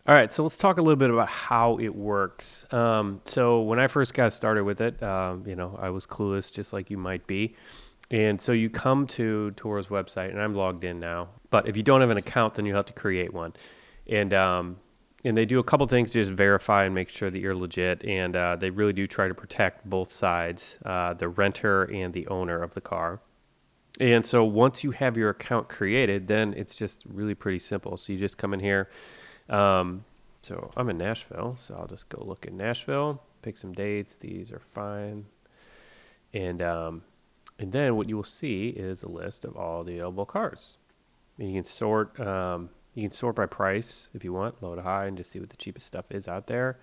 All right, so let's talk a little bit about how it works. So when I first got started with it, I was clueless, just like you might be. And so you come to Turo's website, and I'm logged in now. But if you don't have an account, then you have to create one. And they do a couple things to just verify and make sure that you're legit. And they really do try to protect both sides, the renter and the owner of the car. And so once you have your account created, then it's just really pretty simple. So you just come in here. So I'm in Nashville, so I'll just go look in Nashville, pick some dates. These are fine. And then what you will see is a list of all the available cars. And you can sort. You can sort by price if you want, low to high, and just see what the cheapest stuff is out there.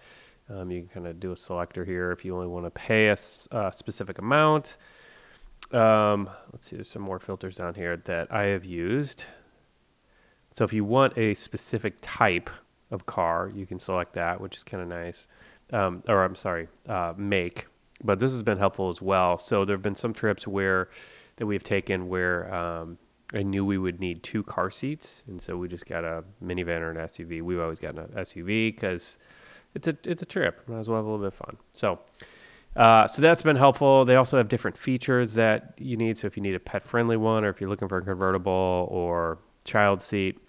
You can kind of do a selector here if you only want to pay a specific amount. Let's see, there's some more filters down here that I have used. So if you want a specific type of car, you can select that, which is kind of nice. Make. But this has been helpful as well. So there have been some trips that we've taken where I knew we would need 2 car seats, and so we just got a minivan or an SUV. We've always gotten an SUV because it's a trip. Might as well have a little bit of fun. So that's been helpful. They also have different features that you need. So if you need a pet-friendly one, or if you're looking for a convertible or child seat,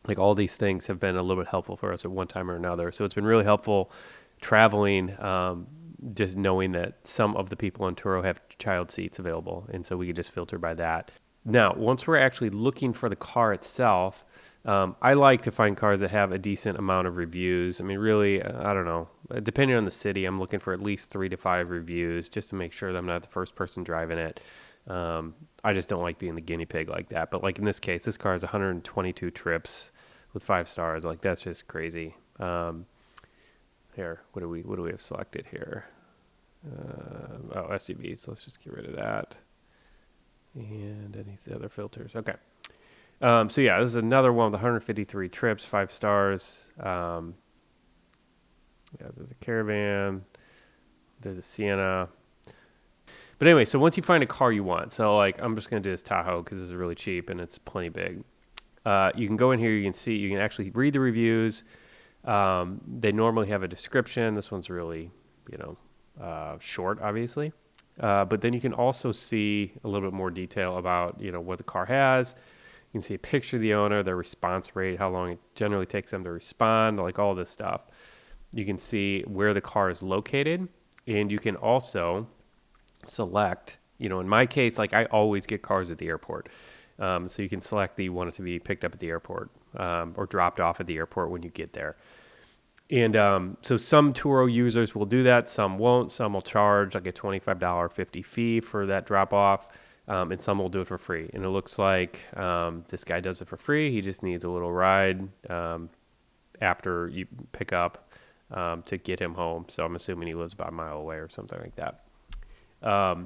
like all these things have been a little bit helpful for us at one time or another. So it's been really helpful traveling, just knowing that some of the people on Turo have child seats available. And so we could just filter by that. Now, once we're actually looking for the car itself, I like to find cars that have a decent amount of reviews. I mean, really, I don't know. Depending on the city, I'm looking for at least 3 to 5 reviews just to make sure that I'm not the first person driving it. I just don't like being the guinea pig like that. But like in this case, this car has 122 trips with 5 stars. Like that's just crazy. Here, what do we have selected here? SUV. So let's just get rid of that. And any of the other filters. Okay. So yeah, this is another one with 153 trips, 5 stars. There's a Caravan. There's a Sienna. But anyway, so once you find a car you want, so like I'm just going to do this Tahoe because this is really cheap and it's plenty big. You can go in here, you can actually read the reviews. They normally have a description. This one's really, short, obviously. But then you can also see a little bit more detail about, what the car has. You can see a picture of the owner, their response rate, how long it generally takes them to respond, like all this stuff. You can see where the car is located, and you can also select, in my case, like I always get cars at the airport. So you can select that you want it to be picked up at the airport or dropped off at the airport when you get there. And so some Turo users will do that. Some won't. Some will charge like a $25.50 fee for that drop off. And some will do it for free. And it looks like this guy does it for free. He just needs a little ride after you pick up to get him home. So I'm assuming he lives about a mile away or something like that.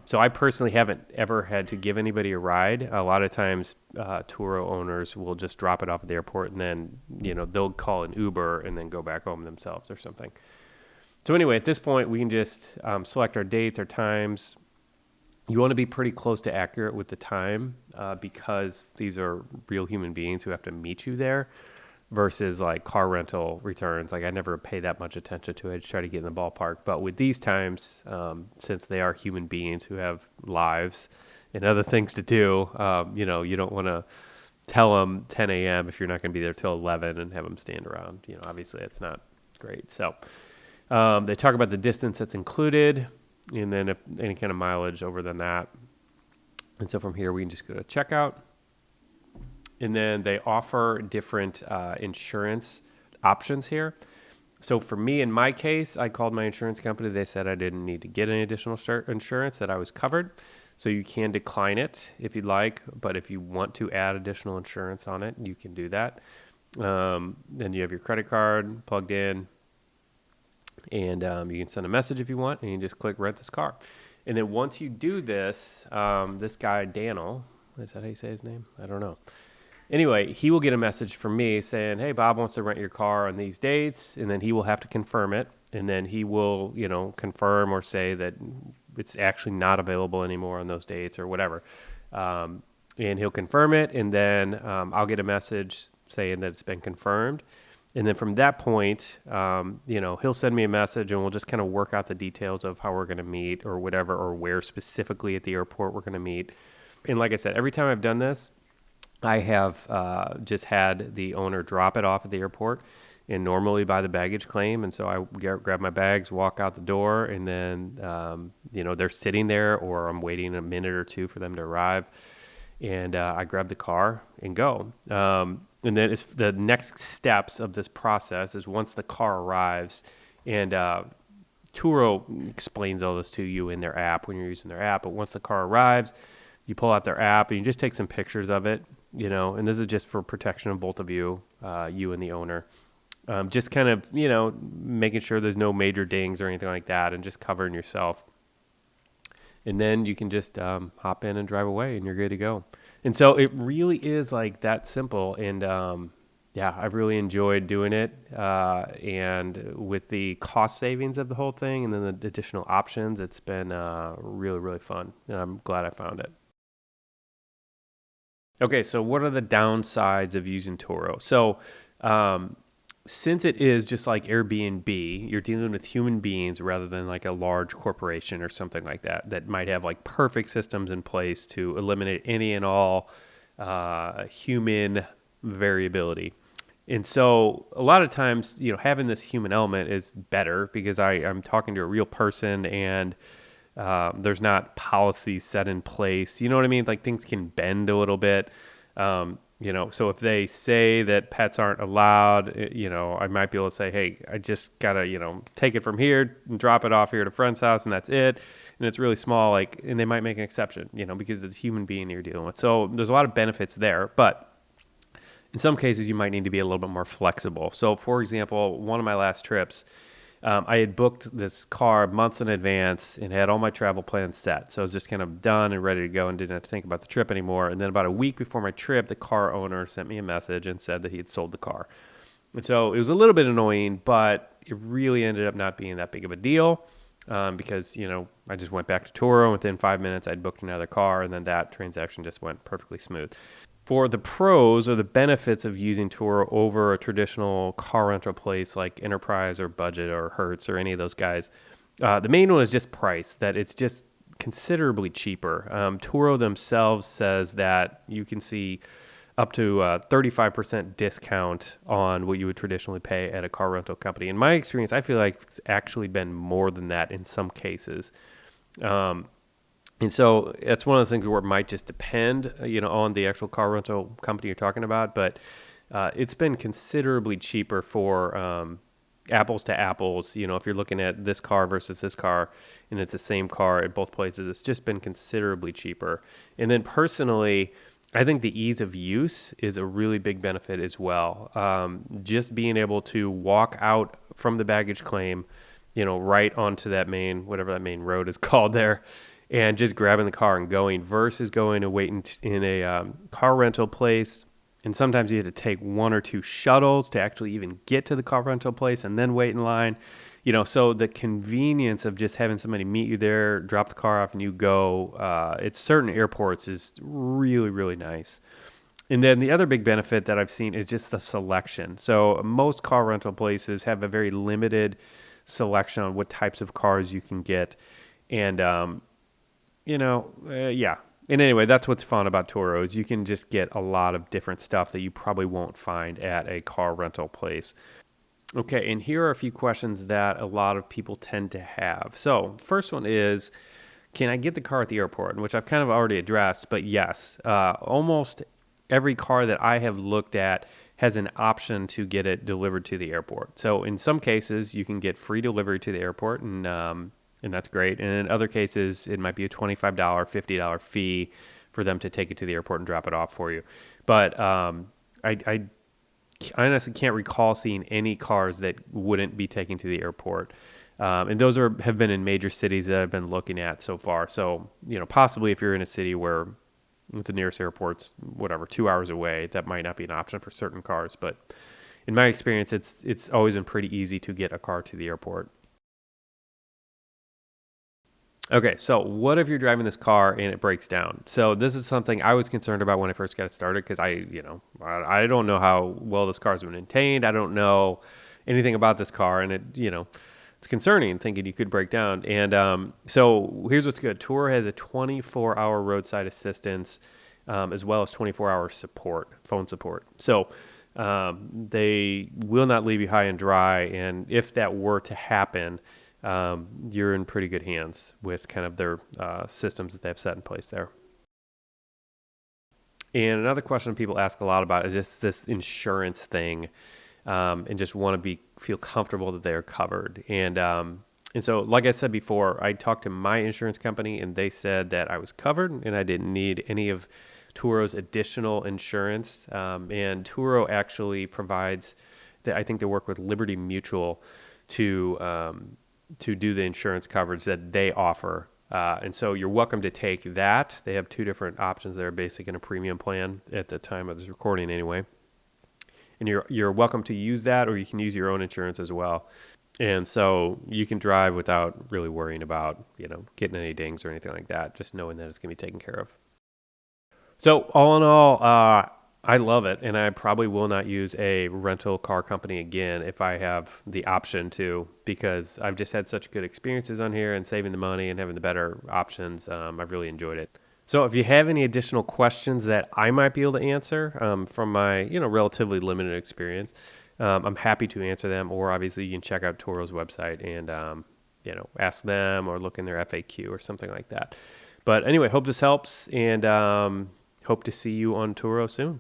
So I personally haven't ever had to give anybody a ride. A lot of times Turo owners will just drop it off at the airport and then, they'll call an Uber and then go back home themselves or something. So anyway, at this point, we can just select our dates, our times. You want to be pretty close to accurate with the time because these are real human beings who have to meet you there versus like car rental returns. Like I never pay that much attention to it. I just try to get in the ballpark. But with these times, since they are human beings who have lives and other things to do, you don't want to tell them 10 a.m. if you're not going to be there till 11 and have them stand around. Obviously that's not great. So they talk about the distance that's included and then if any kind of mileage over than that. And so from here, we can just go to checkout. And then they offer different insurance options here. So for me, in my case, I called my insurance company. They said I didn't need to get any additional insurance, that I was covered. So you can decline it if you'd like. But if you want to add additional insurance on it, you can do that. Then you have your credit card plugged in. And you can send a message if you want. And you can just click rent this car. And then once you do this, this guy, Daniel, is that how you say his name? I don't know. Anyway, he will get a message from me saying, hey, Bob wants to rent your car on these dates, and then he will have to confirm it, and then he will, confirm or say that it's actually not available anymore on those dates or whatever. And he'll confirm it, and then I'll get a message saying that it's been confirmed, And then from that point, he'll send me a message and we'll just kind of work out the details of how we're going to meet or whatever, or where specifically at the airport we're going to meet. And like I said, every time I've done this, I have just had the owner drop it off at the airport and normally by the baggage claim. And so I grab my bags, walk out the door, and then, they're sitting there or I'm waiting a minute or two for them to arrive. And I grab the car and go. And then it's the next steps of this process is once the car arrives, and Turo explains all this to you in their app when you're using their app. But once the car arrives, you pull out their app and you just take some pictures of it, and this is just for protection of both of you, you and the owner. Just kind of, making sure there's no major dings or anything like that and just covering yourself. And then you can just hop in and drive away and you're good to go. And so it really is like that simple. And I've really enjoyed doing it. And with the cost savings of the whole thing and then the additional options, it's been really, really fun. And I'm glad I found it. Okay, so what are the downsides of using Turo? So since it is just like Airbnb, you're dealing with human beings rather than like a large corporation or something like that might have like perfect systems in place to eliminate any and all human variability. And so a lot of times, having this human element is better because I'm talking to a real person and there's not policies set in place. You know what I mean? Like things can bend a little bit. So if they say that pets aren't allowed, I might be able to say, hey, I just got to, take it from here and drop it off here at a friend's house and that's it. And it's really small, and they might make an exception, because it's a human being you're dealing with. So there's a lot of benefits there, but in some cases you might need to be a little bit more flexible. So for example, one of my last trips, I had booked this car months in advance and had all my travel plans set. So I was just kind of done and ready to go and didn't have to think about the trip anymore. And then about a week before my trip, the car owner sent me a message and said that he had sold the car. And so it was a little bit annoying, but it really ended up not being that big of a deal because, I just went back to Turo and within 5 minutes I'd booked another car and then that transaction just went perfectly smooth. For the pros or the benefits of using Turo over a traditional car rental place like Enterprise or Budget or Hertz or any of those guys, the main one is just price, that it's just considerably cheaper. Turo themselves says that you can see up to 35% discount on what you would traditionally pay at a car rental company. In my experience, I feel like it's actually been more than that in some cases. And so that's one of the things where it might just depend, on the actual car rental company you're talking about. But it's been considerably cheaper for apples to apples. If you're looking at this car versus this car and it's the same car at both places, it's just been considerably cheaper. And then personally, I think the ease of use is a really big benefit as well. Just being able to walk out from the baggage claim, right onto that whatever that main road is called there, and just grabbing the car and going versus going and waiting in a car rental place. And sometimes you have to take one or two shuttles to actually even get to the car rental place and then wait in line. So the convenience of just having somebody meet you there, drop the car off and you go, at certain airports is really, really nice. And then the other big benefit that I've seen is just the selection. So most car rental places have a very limited selection on what types of cars you can get. And, And anyway, that's what's fun about Turo is you can just get a lot of different stuff that you probably won't find at a car rental place. Okay, and here are a few questions that a lot of people tend to have. So first one is, can I get the car at the airport? Which I've kind of already addressed, but yes, almost every car that I have looked at has an option to get it delivered to the airport. So in some cases, you can get free delivery to the airport, and that's great. And in other cases, it might be a $25, $50 fee for them to take it to the airport and drop it off for you. But I honestly can't recall seeing any cars that wouldn't be taken to the airport. And those have been in major cities that I've been looking at so far. So, possibly if you're in a city where the nearest airport's, 2 hours away, that might not be an option for certain cars. But in my experience, it's always been pretty easy to get a car to the airport. Okay, so what if you're driving this car and it breaks down? So this is something I was concerned about when I first got started because I don't know how well this car's been maintained. I don't know anything about this car, and it's concerning thinking you could break down. And so here's what's good: Turo has a 24-hour roadside assistance, as well as 24-hour support, phone support. So they will not leave you high and dry. And if that were to happen, you're in pretty good hands with kind of their systems that they have set in place there. And another question people ask a lot about is just this insurance thing, and just want to feel comfortable that they're covered. And so, like I said before, I talked to my insurance company, and they said that I was covered, and I didn't need any of Turo's additional insurance. And Turo actually provides that. I think they work with Liberty Mutual to do the insurance coverage that they offer. And so you're welcome to take that. They have two different options there, a basic and a premium plan at the time of this recording anyway. And you're welcome to use that, or you can use your own insurance as well. And so you can drive without really worrying about, getting any dings or anything like that, just knowing that it's going to be taken care of. So all in all, I love it, and I probably will not use a rental car company again if I have the option to, because I've just had such good experiences on here and saving the money and having the better options. I've really enjoyed it. So if you have any additional questions that I might be able to answer from my relatively limited experience, I'm happy to answer them. Or obviously you can check out Turo's website and ask them or look in their FAQ or something like that. But anyway, hope this helps, and hope to see you on Turo soon.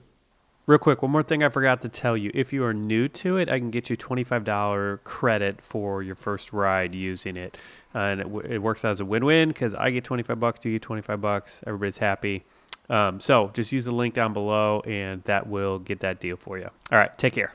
Real quick, one more thing I forgot to tell you. If you are new to it, I can get you $25 credit for your first ride using it. And it works out as a win-win because I get $25, you get $25, everybody's happy. So just use the link down below and that will get that deal for you. All right, take care.